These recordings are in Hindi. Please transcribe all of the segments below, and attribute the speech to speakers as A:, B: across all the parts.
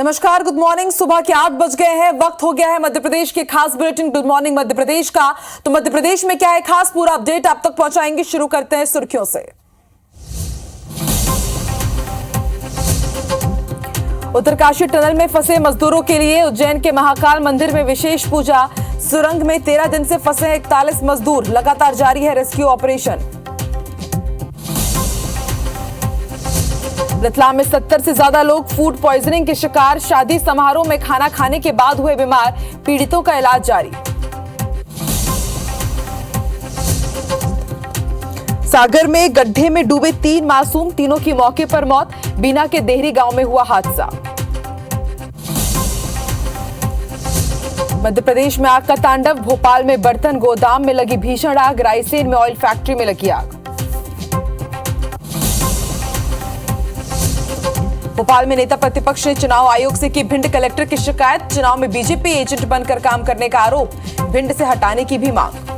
A: नमस्कार, गुड मॉर्निंग। सुबह के 8 बज गए हैं। वक्त हो गया है मध्य प्रदेश के खास bulletin good morning Madhya Pradesh का। तो मध्य प्रदेश में क्या है खास, पूरा अपडेट आप तक पहुंचाएंगे। शुरू करते हैं सुर्खियों से। उत्तरकाशी टनल में फंसे मजदूरों के लिए उज्जैन के महाकाल मंदिर में विशेष पूजा। सुरंग में 13 दिन से फंसे हैं 41 मजदूर। लगातार जारी है रेस्क्यू ऑपरेशन। रतलाम में 70 से ज्यादा लोग फूड पॉइजनिंग के शिकार। शादी समारोह में खाना खाने के बाद हुए बीमार। पीड़ितों का इलाज जारी। सागर में गड्ढे में डूबे 3 मासूम, तीनों की मौके पर मौत। बीना के देहरी गांव में हुआ हादसा। मध्य प्रदेश में आग का तांडव। भोपाल में बर्तन गोदाम में लगी भीषण आग। रायसेन में ऑयल फैक्ट्री में लगी आग। भोपाल में नेता प्रतिपक्ष ने चुनाव आयोग से की भिंड कलेक्टर की शिकायत। चुनाव में बीजेपी एजेंट बनकर काम करने का आरोप। भिंड से हटाने की भी मांग।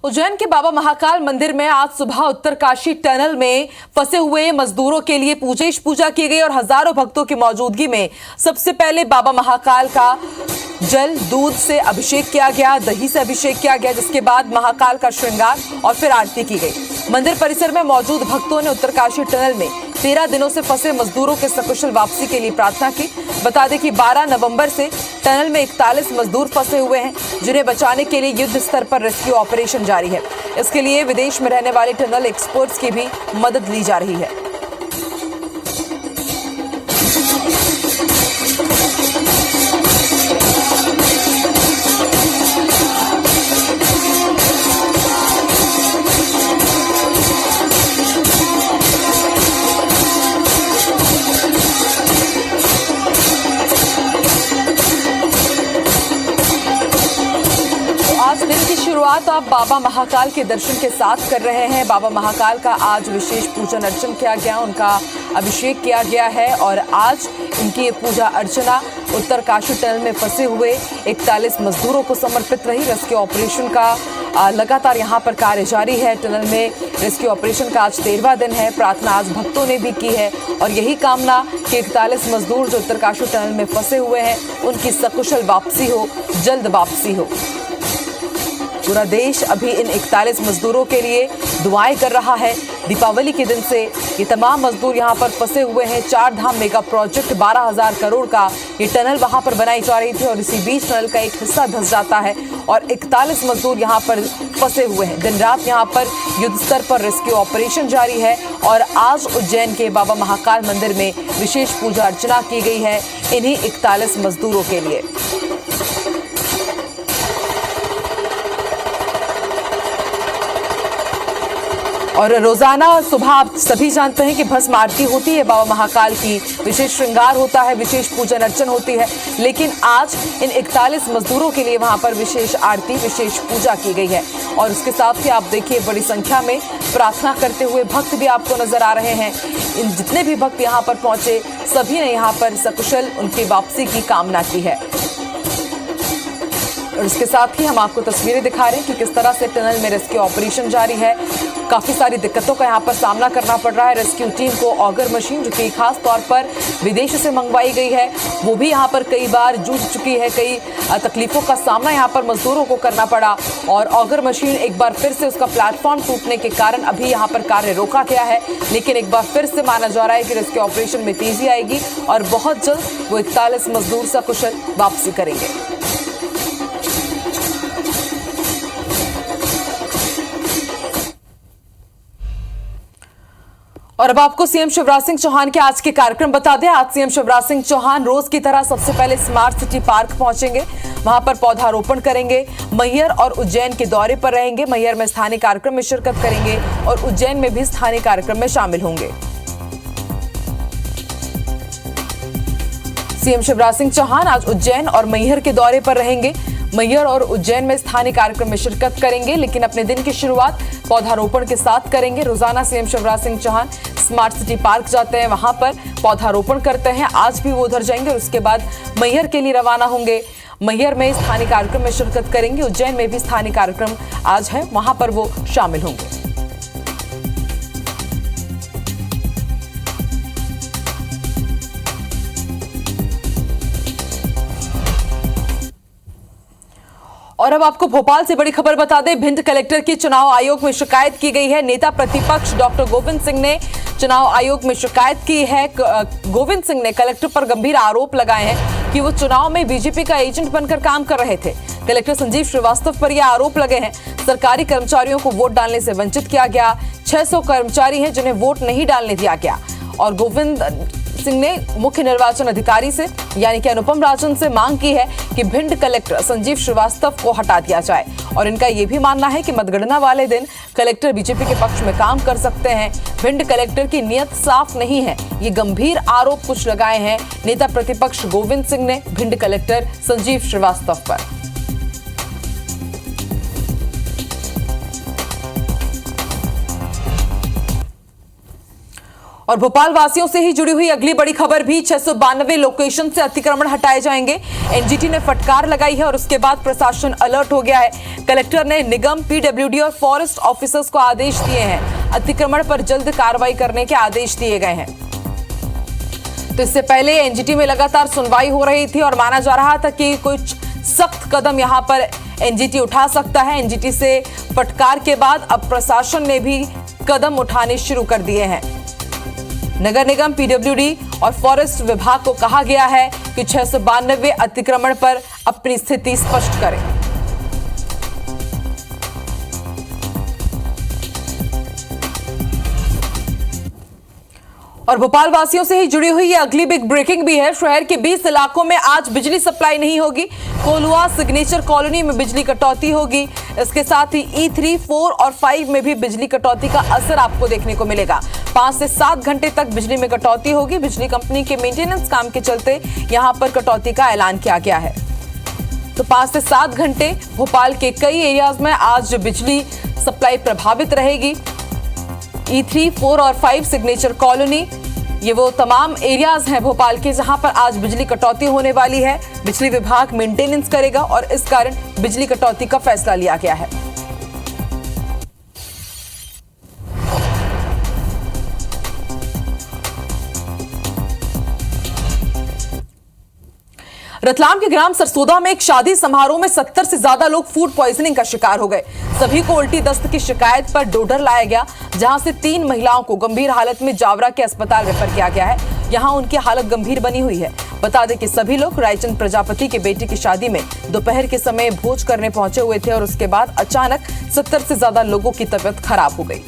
A: उज्जैन के बाबा महाकाल मंदिर में आज सुबह उत्तरकाशी टनल में फंसे हुए मजदूरों के लिए विशेष पूजा की गई और हजारों भक्तों की मौजूदगी में सबसे पहले बाबा महाकाल का जल दूध से अभिषेक किया गया, दही से अभिषेक किया गया, जिसके बाद महाकाल का श्रृंगार और फिर आरती की गई। मंदिर परिसर में मौजूद भक्तों ने उत्तरकाशी टनल में 13 दिनों से फंसे मजदूरों के सकुशल वापसी के लिए प्रार्थना की। बता दें कि 12 नवंबर से टनल में 41 मजदूर फंसे हुए हैं, जिन्हें बचाने के लिए युद्ध स्तर पर रेस्क्यू ऑपरेशन जारी है। इसके लिए विदेश में रहने वाले टनल एक्सपर्ट्स की भी मदद ली जा रही है। शुरुआत आप बाबा महाकाल के दर्शन के साथ कर रहे हैं। बाबा महाकाल का आज विशेष पूजन अर्चन किया गया, उनका अभिषेक किया गया है और आज इनकी ये पूजा अर्चना उत्तरकाशी टनल में फंसे हुए 41 मजदूरों को समर्पित रही। रेस्क्यू ऑपरेशन का लगातार यहाँ पर कार्य जारी है। टनल में रेस्क्यू ऑपरेशन का आज 13वां दिन है। प्रार्थना आज भक्तों ने भी की है और यही कामना कि 41 मजदूर जो उत्तरकाशी टनल में फंसे हुए हैं, उनकी सकुशल वापसी हो, जल्द वापसी हो। पूरा देश अभी इन 41 मजदूरों के लिए दुआएं कर रहा है। दीपावली के दिन से ये तमाम मजदूर यहाँ पर फंसे हुए हैं। 4 धाम मेगा प्रोजेक्ट 12,000 करोड़ का ये टनल वहां पर बनाई जा रही थी और इसी बीच टनल का एक हिस्सा धंस जाता है और 41 मजदूर यहाँ पर फंसे हुए हैं। दिन रात यहाँ पर युद्ध स्तर पर रेस्क्यू ऑपरेशन जारी है और आज उज्जैन के बाबा महाकाल मंदिर में विशेष पूजा अर्चना की गई है इन्हीं 41 मजदूरों के लिए। और रोजाना सुबह आप सभी जानते हैं कि भस्म आरती होती है बाबा महाकाल की, विशेष श्रृंगार होता है, विशेष पूजन अर्चन होती है। लेकिन आज इन 41 मजदूरों के लिए वहां पर विशेष आरती, विशेष पूजा की गई है और उसके साथ ही आप देखिए बड़ी संख्या में प्रार्थना करते हुए भक्त भी आपको नजर आ रहे हैं। इन जितने भी भक्त यहाँ पर पहुंचे सभी ने यहाँ पर सकुशल उनकी वापसी की कामना की है। और इसके साथ ही हम आपको तस्वीरें दिखा रहे हैं कि किस तरह से टनल में रेस्क्यू ऑपरेशन जारी है। काफी सारी दिक्कतों का यहाँ पर सामना करना पड़ रहा है रेस्क्यू टीम को। ऑगर मशीन जो कि खास तौर पर विदेश से मंगवाई गई है, वो भी यहाँ पर कई बार जूझ चुकी है। कई तकलीफों का सामना यहाँ पर मजदूरों को करना पड़ा और ऑगर मशीन एक बार फिर से उसका प्लेटफॉर्म टूटने के कारण अभी यहाँ पर कार्य रोका गया है। लेकिन एक बार फिर से माना जा रहा है कि रेस्क्यू ऑपरेशन में तेजी आएगी और बहुत जल्द वो 41 मजदूर सकुशल वापसी करेंगे। और अब आपको सीएम शिवराज सिंह चौहान के आज के कार्यक्रम बता दें। आज सीएम शिवराज सिंह चौहान रोज की तरह सबसे पहले स्मार्ट सिटी पार्क पहुंचेंगे, वहां पर पौधारोपण करेंगे। मैहर और उज्जैन के दौरे पर रहेंगे। मैहर में स्थानीय कार्यक्रम में शिरकत करेंगे और उज्जैन में भी स्थानीय कार्यक्रम में शामिल होंगे। सीएम शिवराज सिंह चौहान आज उज्जैन और मैहर के दौरे पर रहेंगे। मैहर और उज्जैन में स्थानीय कार्यक्रम में शिरकत करेंगे, लेकिन अपने दिन की शुरुआत पौधारोपण के साथ करेंगे। रोजाना CM Shivraj Singh Chouhan smart city park जाते हैं, वहां पर पौधारोपण करते हैं। आज भी वो उधर जाएंगे और उसके बाद मैहर के लिए रवाना होंगे। मैहर में स्थानीय कार्यक्रम में शिरकत करेंगे। उज्जैन में भी स्थानीय कार्यक्रम आज है, वहां पर वो शामिल होंगे। और अब आपको भोपाल से बड़ी खबर बता दें, भिंड कलेक्टर की चुनाव आयोग में शिकायत की गई है। नेता प्रतिपक्ष डॉक्टर गोविंद सिंह ने चुनाव आयोग में शिकायत की है। गोविंद सिंह ने कलेक्टर पर गंभीर आरोप लगाए हैं कि वो चुनाव में बीजेपी का एजेंट बनकर काम कर रहे थे। कलेक्टर संजीव श्रीवास्तव पर यह आरोप लगे हैं। सरकारी कर्मचारियों को वोट डालने से वंचित किया गया। 600 कर्मचारी हैं जिन्हें वोट नहीं डालने दिया गया। और गोविंद सिंह ने मुख्य निर्वाचन अधिकारी से यानी कि अनुपम राजन से मांग की है कि भिंड कलेक्टर संजीव श्रीवास्तव को हटा दिया जाए। और इनका यह भी मानना है कि मतगणना वाले दिन कलेक्टर बीजेपी के पक्ष में काम कर सकते हैं। भिंड कलेक्टर की नीयत साफ नहीं है, ये गंभीर आरोप कुछ लगाए हैं नेता प्रतिपक्ष गोविंद सिंह ने भिंड कलेक्टर संजीव श्रीवास्तव पर। और भोपाल वासियों से ही जुड़ी हुई अगली बड़ी खबर भी, 692 लोकेशन से अतिक्रमण हटाए जाएंगे। एनजीटी ने फटकार लगाई है और उसके बाद प्रशासन अलर्ट हो गया है। कलेक्टर ने निगम, पीडब्ल्यूडी और फॉरेस्ट ऑफिसर्स को आदेश दिए हैं। अतिक्रमण पर जल्द कार्रवाई करने के आदेश दिए गए हैं। तो इससे पहले एनजीटी में लगातार सुनवाई हो रही थी और माना जा रहा था कि कुछ सख्त कदम यहां पर एनजीटी उठा सकता है। एनजीटी से फटकार के बाद अब प्रशासन ने भी कदम उठाने शुरू कर दिए हैं। नगर निगम, पीडब्ल्यूडी और फॉरेस्ट विभाग को कहा गया है कि 692 अतिक्रमण पर अपनी स्थिति स्पष्ट करें। और भोपाल वासियों से ही जुड़ी हुई ये अगली बिग ब्रेकिंग भी है। शहर के 20 इलाकों में आज बिजली सप्लाई नहीं होगी। कोलुआ, सिग्नेचर कॉलोनी में बिजली कटौती होगी। इसके साथ ही E3, 4 और 5 में भी बिजली कटौती का असर आपको देखने को मिलेगा। 5 से 7 घंटे तक बिजली में कटौती होगी। बिजली कंपनी के मेंटेनेंस काम के चलते यहां पर कटौती का ऐलान किया गया है। तो 5 से 7 घंटे भोपाल के कई एरियाज में आज बिजली सप्लाई प्रभावित रहेगी। E3, 4 और 5, सिग्नेचर कॉलोनी, ये वो तमाम एरियाज हैं भोपाल के जहां पर आज बिजली कटौती होने वाली है। बिजली विभाग मेंटेनेंस करेगा और इस कारण बिजली कटौती का फैसला लिया गया है। रतलाम के ग्राम सरसोदा में एक शादी समारोह में 70 से ज्यादा लोग फूड पॉइजनिंग का शिकार हो गए। सभी को उल्टी दस्त की शिकायत पर डोडर लाया गया, जहां से 3 महिलाओं को गंभीर हालत में जावरा के अस्पताल रेफर किया गया है। यहां उनकी हालत गंभीर बनी हुई है। बता दें कि सभी लोग रायचंद प्रजापति के बेटे की शादी में दोपहर के समय भोज करने पहुंचे हुए थे और उसके बाद अचानक 70 से ज्यादा लोगों की तबीयत खराब हो गई।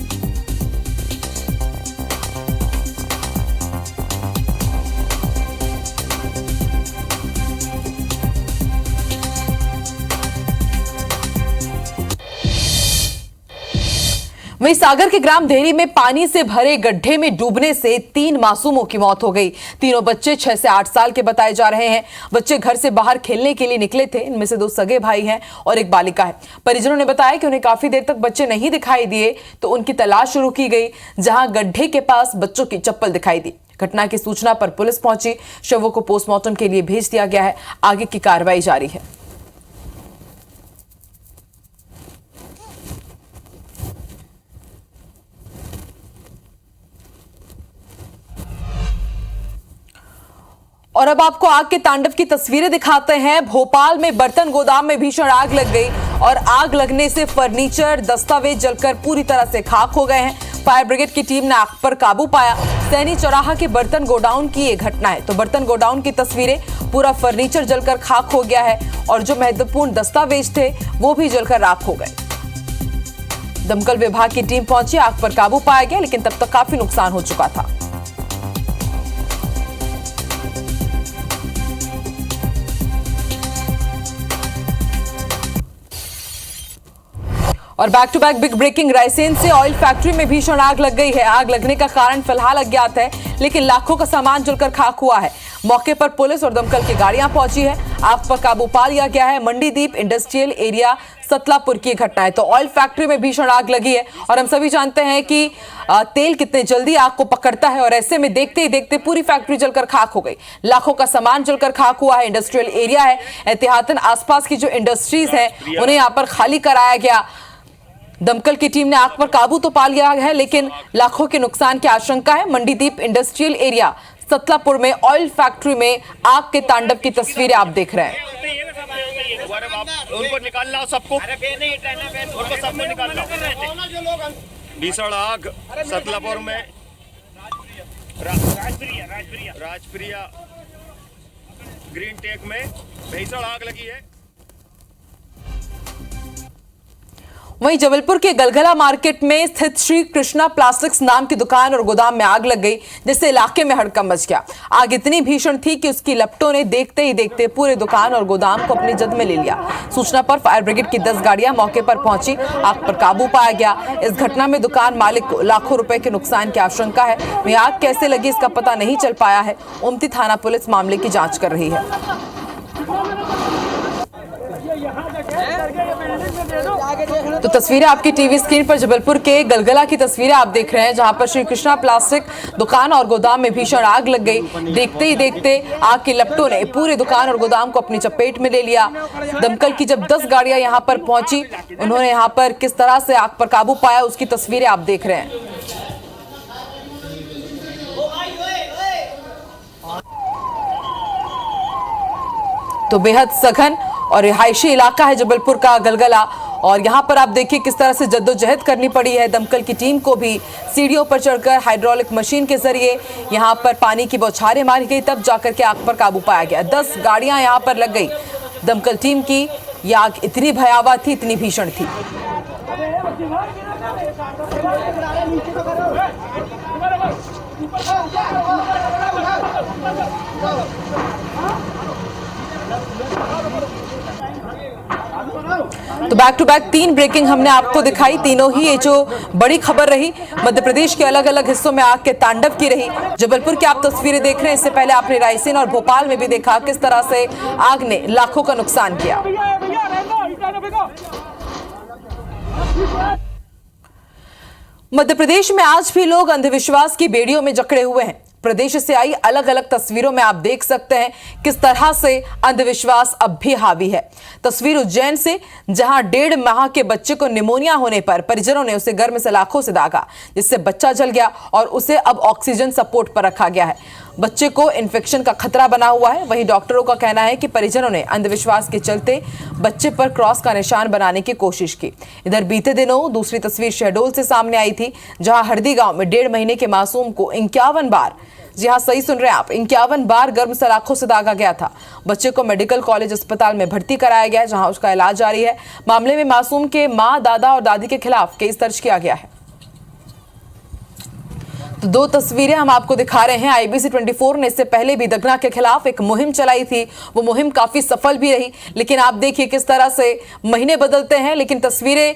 A: वहीं सागर के ग्राम देहरी में पानी से भरे गड्ढे में डूबने से 3 मासूमों की मौत हो गई। तीनों बच्चे 6 से 8 साल के बताए जा रहे हैं। बच्चे घर से बाहर खेलने के लिए निकले थे। इनमें से 2 सगे भाई हैं और एक बालिका है। परिजनों ने बताया कि उन्हें काफी देर तक बच्चे नहीं दिखाई दिए तो उनकी तलाश शुरू की गई, जहां गड्ढे के पास बच्चों की चप्पल दिखाई दी। घटना की सूचना पर पुलिस पहुंची। शवों को पोस्टमार्टम के लिए भेज दिया गया है। आगे की कार्रवाई जारी है। और अब आपको आग के तांडव की तस्वीरें दिखाते हैं। भोपाल में बर्तन गोदाम में भीषण आग लग गई और आग लगने से फर्नीचर, दस्तावेज जलकर पूरी तरह से खाक हो गए हैं। फायर ब्रिगेड की टीम ने आग पर काबू पाया। सैनी चौराहा के बर्तन गोडाउन की ये घटना है। तो बर्तन गोडाउन की तस्वीरें, पूरा फर्नीचर जलकर खाक हो गया है और जो महत्वपूर्ण दस्तावेज थे वो भी जलकर राख हो गए। दमकल विभाग की टीम पहुंची, आग पर काबू पाया गया, लेकिन तब तक काफी नुकसान हो चुका था। और back to back big breaking, Raisen से ऑयल फैक्ट्री में भीषण आग लग गई है। आग लगने का कारण फिलहाल अज्ञात है, लेकिन लाखों का सामान जलकर खाक हुआ है। मौके पर पुलिस और दमकल की गाड़ियां पहुंची है। आग पर काबू पा लिया गया है। मंडीदीप इंडस्ट्रियल एरिया सतलापुर की घटना है। तो ऑयल फैक्ट्री में भीषण आग लगी है और हम सभी जानते हैं कि तेल कितने जल्दी आग को पकड़ता है और ऐसे में देखते ही देखते पूरी फैक्ट्री जलकर खाक हो गई। लाखों का सामान जलकर खाक हुआ है। इंडस्ट्रियल एरिया है, एहतियातन आसपास की जो इंडस्ट्रीज है उन्हें यहाँ पर खाली कराया गया। दमकल की टीम ने आग पर काबू तो पा लिया है, लेकिन लाखों के नुकसान की आशंका है। मंडीदीप इंडस्ट्रियल एरिया सतलापुर में ऑयल फैक्ट्री में आग के तांडव की तस्वीरें आप देख रहे हैं।
B: उनको निकालना सबको, उनको सबको निकालना। भीषण आग सतलापुर में राजप्रिया ग्रीन टेक में भीषण आग लगी है।
A: वहीं जबलपुर के गलगला मार्केट में स्थित श्री कृष्णा प्लास्टिक्स नाम की दुकान और गोदाम में आग लग गई, जिससे इलाके में हड़कंप मच गया। आग इतनी भीषण थी कि उसकी लपटों ने देखते ही देखते पूरे दुकान और गोदाम को अपनी जद में ले लिया। सूचना पर फायर ब्रिगेड की 10 गाड़ियां मौके पर पहुंची। आग पर काबू पाया गया। इस घटना में दुकान मालिक को लाखों रुपए के नुकसान की आशंका है। वहीं आग कैसे लगी इसका पता नहीं चल पाया है। ओमती थाना पुलिस मामले की जांच कर रही है। तो तस्वीरें आपकी टीवी स्क्रीन पर जबलपुर के गलगला की तस्वीरें आप देख रहे हैं, जहां पर श्री कृष्णा प्लास्टिक दुकान और गोदाम में भीषण आग लग गई। देखते ही देखते आग की लपटों ने पूरी दुकान और गोदाम को अपनी चपेट में ले लिया। दमकल की जब 10 गाड़ियां यहां पर पहुंची, उन्होंने यहां पर किस तरह से आग पर काबू पाया उसकी तस्वीरें आप देख रहे हैं। तो बेहद सघन और रिहायशी इलाका है जबलपुर का गलगला, और यहां पर आप देखिए किस तरह से जद्दोजहद करनी पड़ी है। दमकल की टीम को भी सीढ़ियों पर चढ़कर हाइड्रोलिक मशीन के जरिए यहां पर पानी की बौछारें मारी गई, तब जाकर के आग पर काबू पाया गया। 10 गाड़ियां यहां पर लग गई दमकल टीम की। यह आग इतनी भयावह थी, इतनी भीषण थी। तो बैक टू बैक 3 ब्रेकिंग हमने आपको दिखाई। तीनों ही ये जो बड़ी खबर रही मध्य प्रदेश के अलग अलग हिस्सों में आग के तांडव की रही। जबलपुर की आप तस्वीरें देख रहे हैं, इससे पहले आपने रायसेन और भोपाल में भी देखा किस तरह से आग ने लाखों का नुकसान किया। मध्य प्रदेश में आज भी लोग अंधविश्वास की बेड़ियों में जकड़े हुए हैं। प्रदेश से आई अलग अलग तस्वीरों में आप देख सकते हैं किस तरह से अंधविश्वास अब भी हावी है। तस्वीर उज्जैन से, जहां 1.5 माह के बच्चे को निमोनिया होने पर परिजनों ने उसे गर्म सलाखों से दागा, जिससे बच्चा जल गया और उसे अब ऑक्सीजन सपोर्ट पर रखा गया है। बच्चे को इन्फेक्शन का खतरा बना हुआ है। वहीं डॉक्टरों का कहना है कि परिजनों ने अंधविश्वास के चलते बच्चे पर क्रॉस का निशान बनाने की कोशिश की। इधर बीते दिनों दूसरी तस्वीर शहडोल से सामने आई थी, जहां हरदी गांव में 1.5 महीने के मासूम को 51 बार, जी हाँ सही सुन रहे हैं आप, 51 बार गर्म सलाखों से दागा गया था। बच्चे को मेडिकल कॉलेज अस्पताल में भर्ती कराया गया, जहां उसका इलाज जारी है। मामले में मासूम के मां, दादा और दादी के खिलाफ केस दर्ज किया गया है। तो 2 तस्वीरें हम आपको दिखा रहे हैं। IBC 24 ने इससे पहले भी दगना के खिलाफ एक मुहिम चलाई थी। वो मुहिम काफी सफल भी रही, लेकिन आप देखिए किस तरह से महीने बदलते हैं, लेकिन तस्वीरें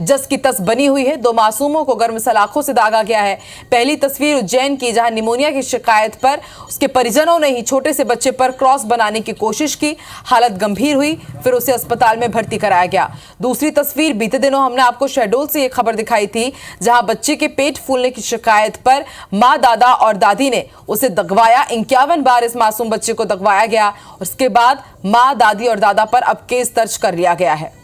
A: जस की तस बनी हुई है। 2 मासूमों को गर्म सलाखों से दागा गया है। पहली तस्वीर उज्जैन की, जहां निमोनिया की शिकायत पर उसके परिजनों ने ही छोटे से बच्चे पर क्रॉस बनाने की कोशिश की। हालत गंभीर हुई, फिर उसे अस्पताल में भर्ती कराया गया। दूसरी तस्वीर बीते दिनों हमने आपको शहडोल से ये खबर दिखाई थी, जहां बच्चे के पेट फूलने की शिकायत पर मां, दादा और दादी ने उसे दगवाया। 51 बार इस मासूम बच्चे को दगवाया गया। उसके बाद मां, दादी और दादा पर अब केस दर्ज कर लिया गया है।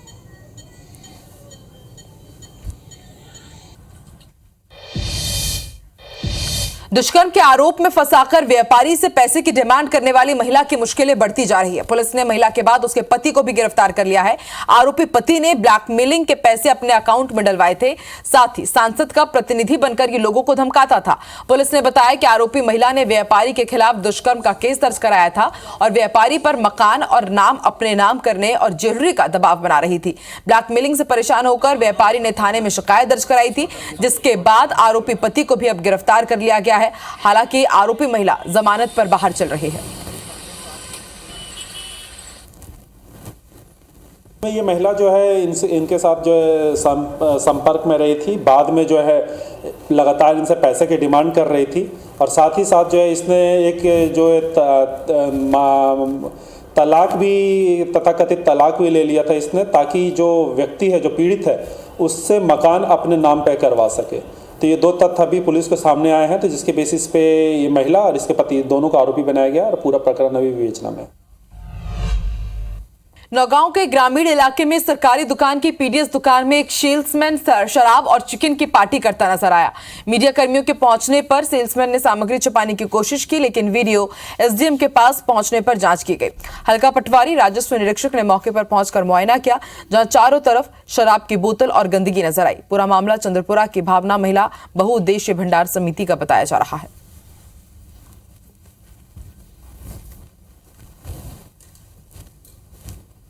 A: दुष्कर्म के आरोप में फंसाकर व्यापारी से पैसे की डिमांड करने वाली महिला की मुश्किलें बढ़ती जा रही है। पुलिस ने महिला के बाद उसके पति को भी गिरफ्तार कर लिया है। आरोपी पति ने ब्लैकमेलिंग के पैसे अपने अकाउंट में डलवाए थे, साथ ही सांसद का प्रतिनिधि बनकर ये लोगों को धमकाता था। पुलिस ने बताया कि आरोपी महिला ने व्यापारी के खिलाफ दुष्कर्म का केस दर्ज कराया था और व्यापारी पर मकान और नाम अपने नाम करने और ज्वेलरी का दबाव बना रही थी। ब्लैकमेलिंग से परेशान होकर व्यापारी ने थाने में शिकायत दर्ज कराई थी, जिसके बाद आरोपी पति को भी अब गिरफ्तार कर लिया गया है। हालांकि आरोपी महिला जमानत पर बाहर चल रही है।
C: ये महिला जो है इनके साथ जो है संपर्क में रही थी। बाद में जो है लगातार इनसे पैसे की डिमांड कर रही थी और साथ ही साथ जो है इसने एक जो है तलाक भी, तथाकथित तलाक भी ले लिया था इसने, ताकि जो व्यक्ति है, जो पीड़ित है, उससे मकान अपने नाम पे करवा सके। तो ये 2 तथ्य अभी पुलिस के सामने आए हैं, तो जिसके बेसिस पे ये महिला और इसके पति दोनों को आरोपी बनाया गया और पूरा प्रकरण अभी विवेचना में है।
A: नौगांव के ग्रामीण इलाके में सरकारी दुकान की पीडीएस दुकान में एक सेल्समैन शराब और चिकन की पार्टी करता नजर आया। मीडिया कर्मियों के पहुंचने पर सेल्समैन ने सामग्री छुपाने की कोशिश की, लेकिन वीडियो एसडीएम के पास पहुंचने पर जांच की गई। हल्का पटवारी राजस्व निरीक्षक ने मौके पर पहुंचकर मुआयना किया, जहां चारों तरफ शराब की बोतल और गंदगी नजर आई। पूरा मामला चंद्रपुरा की भावना महिला बहुउद्देश्य भंडार समिति का बताया जा रहा है।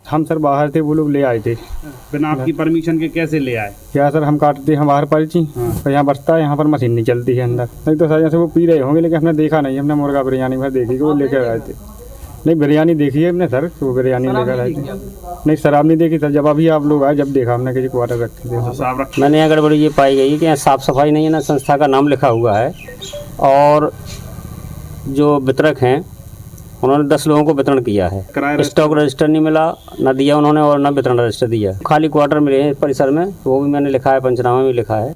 D: हम सर बाहर थे, वो लोग ले आए थे।
E: बिना आपकी परमिशन के कैसे ले आए?
D: क्या सर, हम काटते हैं बाहर पर्ची, तो यहाँ बसता है, यहाँ पर मशीन नहीं चलती है अंदर। नहीं तो सर जैसे वो पी रहे होंगे, लेकिन हमने देखा नहीं। हमने मुर्गा बिरयानी भर देखी कि वो लेकर आए थे। नहीं, बिरयानी देखी है हमने सर, वो बिरयानी लेकर आए थे। नहीं, शराब नहीं देखी सर। जब अभी आप लोग आए, जब देखा हमने किसी क्वार्टर रखे थे।
F: मैंने यहाँ गड़बड़ी ये पाई गई कि यहाँ साफ़ सफाई नहीं है, ना संस्था का नाम लिखा हुआ है, और जो वितरक हैं उन्होंने 10 लोगों को वितरण किया है। स्टॉक रजिस्टर नहीं मिला, न दिया उन्होंने, और न वितरण रजिस्टर दिया। खाली क्वार्टर मिले हैं परिसर में, वो भी मैंने लिखा है, पंचनामा में लिखा है।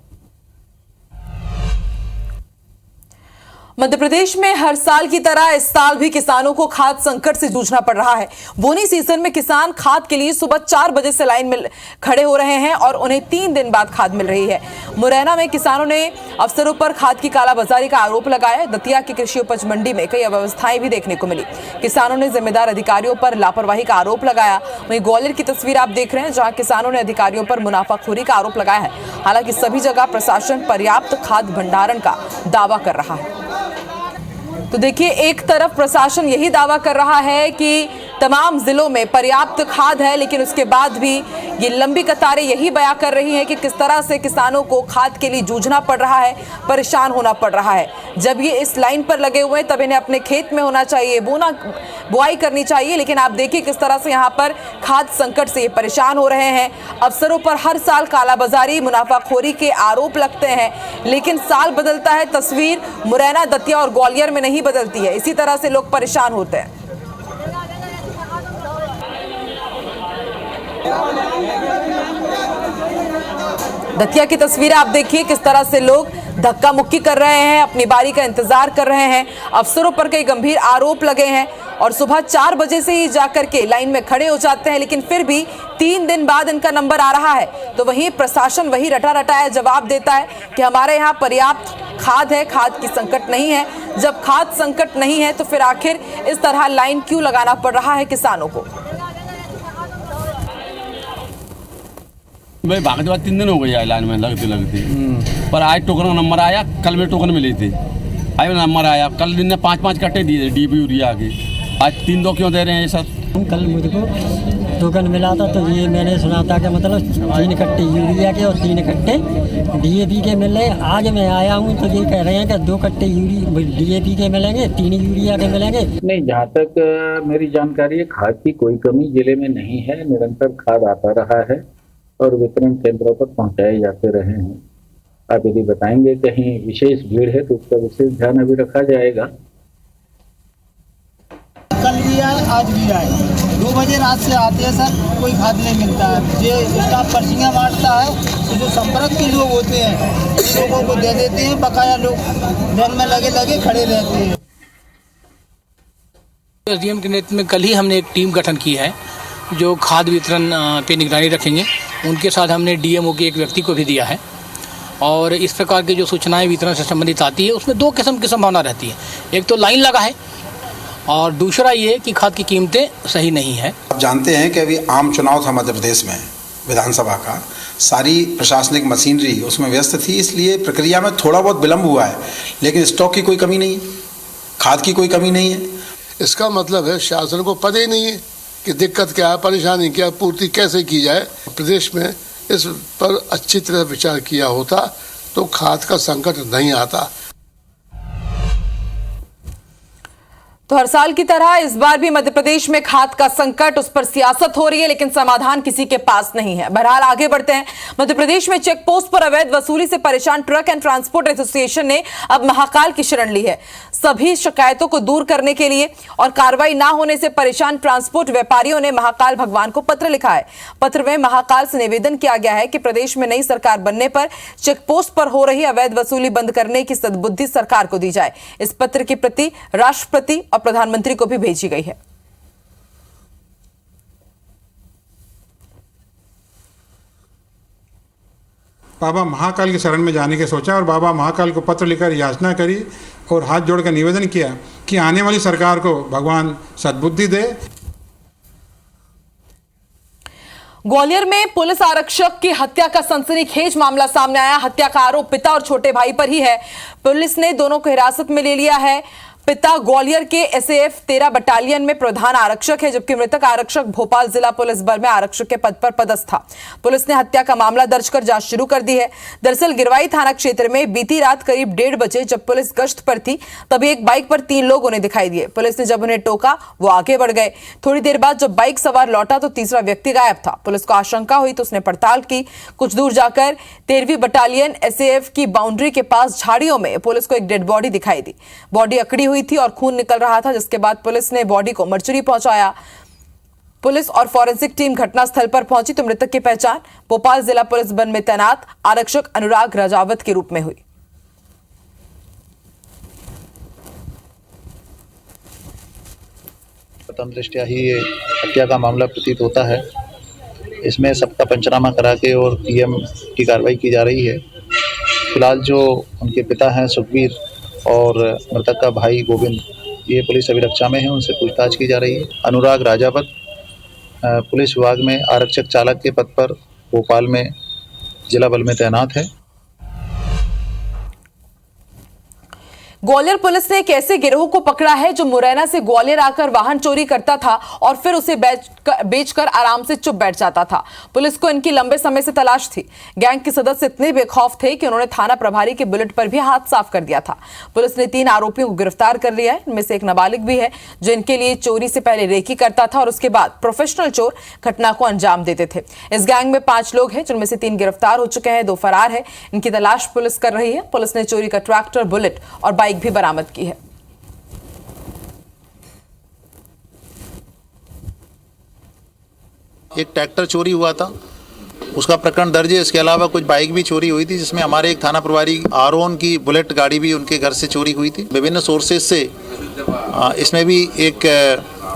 A: मध्य प्रदेश में हर साल की तरह इस साल भी किसानों को खाद संकट से जूझना पड़ रहा है। बोनी सीजन में किसान खाद के लिए सुबह 4 बजे से लाइन में खड़े हो रहे हैं और उन्हें 3 दिन बाद खाद मिल रही है। मुरैना में किसानों ने अफसरों पर खाद की कालाबाजारी का आरोप लगाया। दतिया की कृषि उपज मंडी में कई अव्यवस्थाएं भी देखने को मिली। किसानों ने जिम्मेदार अधिकारियों पर लापरवाही का आरोप लगाया। वहीं ग्वालियर की तस्वीर आप देख रहे हैं, जहां किसानों ने अधिकारियों पर मुनाफाखोरी का आरोप लगाया है। हालांकि सभी जगह प्रशासन पर्याप्त खाद भंडारण का दावा कर रहा है। तो देखिए, एक तरफ प्रशासन यही दावा कर रहा है कि तमाम जिलों में पर्याप्त खाद है, लेकिन उसके बाद भी ये लंबी कतारें यही बयां कर रही हैं कि किस तरह से किसानों को खाद के लिए जूझना पड़ रहा है, परेशान होना पड़ रहा है। जब ये इस लाइन पर लगे हुए हैं, तब इन्हें अपने खेत में होना चाहिए, बुआई करनी चाहिए, लेकिन आप देखिए किस तरह से यहाँ पर खाद संकट से ये परेशान हो रहे हैं। अफसरों पर हर साल कालाबाजारी, मुनाफाखोरी के आरोप लगते हैं, लेकिन साल बदलता है, तस्वीर मुरैना, दतिया और ग्वालियर में नहीं बदलती है। इसी तरह से लोग परेशान होते हैं। दतिया की तस्वीरें आप देखिए, किस तरह से लोग धक्का मुक्की कर रहे हैं, अपनी बारी का इंतजार कर रहे हैं। अफसरों पर कई गंभीर आरोप लगे हैं और सुबह 4 बजे से ही जाकर के लाइन में खड़े हो जाते हैं, लेकिन फिर भी 3 दिन बाद इनका नंबर आ रहा है। तो वहीं प्रशासन वही रटा रटाया जवाब देता है कि हमारे यहाँ पर्याप्त खाद है, खाद की संकट नहीं है। जब खाद संकट नहीं है तो फिर आखिर इस तरह लाइन क्यों लगाना पड़ रहा है किसानों को?
G: भाई भागते बाद 3 दिन हो गए लाइन में लगते पर आज टोकन का नंबर आया, कल में टोकन मिले थे, आज नंबर आया। कल दिन ने 5-5 कट्टे दिए थे डीपी यूरिया के, आज 3-2 क्यों दे रहे हैं ये सब?
H: कल मुझको टोकन मिला था, तो ये मैंने सुना था कि मतलब 3 कट्टे यूरिया के और 3 कट्टे डीएपी के मिले। आज मैं आया हूँ तो ये कह रहे हैं कि 2 कट्टे डीएपी के मिलेंगे, 3 यूरिया के मिलेंगे।
I: नहीं, जहाँ तक मेरी जानकारी है, खाद की कोई कमी जिले में नहीं है। निरंतर खाद आता रहा है और वितरण केंद्रों पर पहुंचाए जाते रहे हैं। आप यदि बताएंगे कहीं विशेष भीड़ है तो उसका विशेष ध्यान अभी रखा जाएगा।
J: कल भी आए, आज भी आए, 2 बजे रात से आते हैं सर, कोई खाद नहीं मिलता है। ये स्टाफ पर्चियाँ बांटता है, तो जो संपर्क के लोग होते हैं लोगों को दे देते हैं, बकाया लोग लाइन में लगे खड़े रहते हैं।
K: एसडीएम के नेतृत्व में कल ही हमने एक टीम गठन की है जो खाद वितरण पे निगरानी रखेंगे। उनके साथ हमने डीएमओ के एक व्यक्ति को भी दिया है और इस प्रकार की जो सूचनाएं वितरण से संबंधित आती है उसमें 2 किस्म की संभावना रहती है। एक तो लाइन लगा है और दूसरा ये कि खाद की कीमतें सही नहीं है।
L: आप जानते हैं कि अभी आम चुनाव था मध्य प्रदेश में विधानसभा का, सारी प्रशासनिक मशीनरी उसमें व्यस्त थी, इसलिए प्रक्रिया में थोड़ा बहुत विलम्ब हुआ है, लेकिन स्टॉक की कोई कमी नहीं है, खाद की कोई कमी नहीं है।
M: इसका मतलब है शासन को पता ही नहीं है कि दिक्कत क्या है, परेशानी क्या, पूर्ति कैसे की जाए। प्रदेश में इस पर अच्छी तरह विचार किया होता तो खाद का संकट नहीं आता।
A: तो हर साल की तरह इस बार भी मध्य प्रदेश में खाद का संकट, उस पर सियासत हो रही है, लेकिन समाधान किसी के पास नहीं है। बहरहाल आगे बढ़ते हैं। मध्य प्रदेश में चेक पोस्ट पर अवैध वसूली से परेशान ट्रक एंड ट्रांसपोर्ट एसोसिएशन ने अब महाकाल की शरण ली है। सभी शिकायतों को दूर करने के लिए और कार्रवाई ना होने से परेशान ट्रांसपोर्ट व्यापारियों ने महाकाल भगवान को पत्र लिखा है। पत्र में महाकाल से निवेदन किया गया है कि प्रदेश में नई सरकार बनने पर चेक पोस्ट पर हो रही अवैध वसूली बंद करने की सद्बुद्धि सरकार को दी जाए। इस पत्र की प्रति राष्ट्रपति और प्रधानमंत्री को भी भेजी गई है।
N: बाबा महाकाल की शरण में जाने के सोचा और बाबा महाकाल को पत्र लिखकर याचना करी और हाथ जोड़कर निवेदन किया कि आने वाली सरकार को भगवान सद्बुद्धि दे।
A: ग्वालियर में पुलिस आरक्षक की हत्या का सनसनीखेज मामला सामने आया। हत्या का आरोप पिता और छोटे भाई पर ही है। पुलिस ने दोनों को हिरासत में ले लिया है। पिता ग्वालियर के एसएएफ 13 बटालियन में प्रधान आरक्षक है, जबकि मृतक आरक्षक भोपाल जिला पुलिस बल में आरक्षक के पद पर पदस्थ था। पुलिस ने हत्या का मामला दर्ज कर जांच शुरू कर दी है। दरअसल गिरवाई थाना क्षेत्र में बीती रात करीब 1:30 बजे जब पुलिस गश्त पर थी तभी एक बाइक पर 3 लोग उन्हें दिखाई दिए। पुलिस ने जब उन्हें टोका वो आगे बढ़ गए। थोड़ी देर बाद जब बाइक सवार लौटा तो तीसरा व्यक्ति गायब था। पुलिस को आशंका हुई तो उसने पड़ताल की। कुछ दूर जाकर 13वीं बटालियन एसएएफ की बाउंड्री के पास झाड़ियों में पुलिस को एक डेड बॉडी दिखाई दी। बॉडी अकड़ी हुई थी और खून निकल रहा था, जिसके बाद पुलिस ने बॉडी को मर्चरी पहुंचाया। पुलिस और फॉरेंसिक टीम घटनास्थल पर पहुंची तो मृतक की पहचान भोपाल जिला पुलिस बल में तैनात आरक्षक अनुराग राजावत के रूप में हुई।
O: प्रथम दृष्टया ही ये हत्या का मामला प्रतीत होता है। इसमें सबका पंचनामा करा के और पीएम की कार्रवाई की जा रही है। फिलहाल जो उनके पिता हैं सुखबीर और मृतक का भाई गोविंद, ये पुलिस अभिरक्षा में है, उनसे पूछताछ की जा रही है। अनुराग राजावत पुलिस विभाग में आरक्षक चालक के पद पर भोपाल में जिला बल में तैनात है।
A: ग्वालियर पुलिस ने एक ऐसे गिरोह को पकड़ा है जो मुरैना से ग्वालियर आकर वाहन चोरी करता था और फिर उसे बेचकर आराम से चुप बैठ जाता था। पुलिस को इनकी लंबे समय से तलाश थी। गैंग के सदस्य इतने बेखौफ थे कि उन्होंने थाना प्रभारी के बुलेट पर भी हाथ साफ कर दिया था। पुलिस ने 3 आरोपियों को गिरफ्तार कर लिया है। इनमें से एक नाबालिग भी है जो इनके लिए चोरी से पहले रेकी करता था और उसके बाद प्रोफेशनल चोर घटना को अंजाम देते थे। इस गैंग में 5 लोग हैं, जिनमें से 3 गिरफ्तार हो चुके हैं, 2 फरार है। इनकी तलाश पुलिस कर रही है। पुलिस ने चोरी का ट्रैक्टर, बुलेट और बाइक भी बरामद की है।
O: एक ट्रैक्टर चोरी हुआ था, उसका प्रकरण दर्ज है। इसके अलावा कुछ बाइक भी चोरी हुई थी, जिसमें हमारे एक थाना प्रभारी आरोन की बुलेट गाड़ी भी उनके घर से चोरी हुई थी। विभिन्न सोर्सेज से इसमें भी एक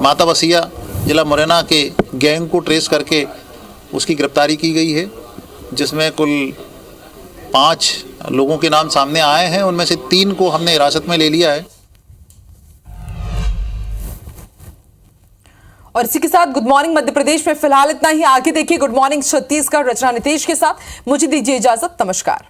O: माता बसिया जिला मुरैना के गैंग को ट्रेस करके उसकी गिरफ्तारी की गई है, जिसमें कुल 5 लोगों के नाम सामने आए हैं। उनमें से 3 को हमने हिरासत में ले लिया है।
A: और इसी के साथ गुड मॉर्निंग मध्य प्रदेश में फिलहाल इतना ही। आगे देखिए गुड मॉर्निंग छत्तीसगढ़ रचना नितेश के साथ। मुझे दीजिए इजाजत। नमस्कार।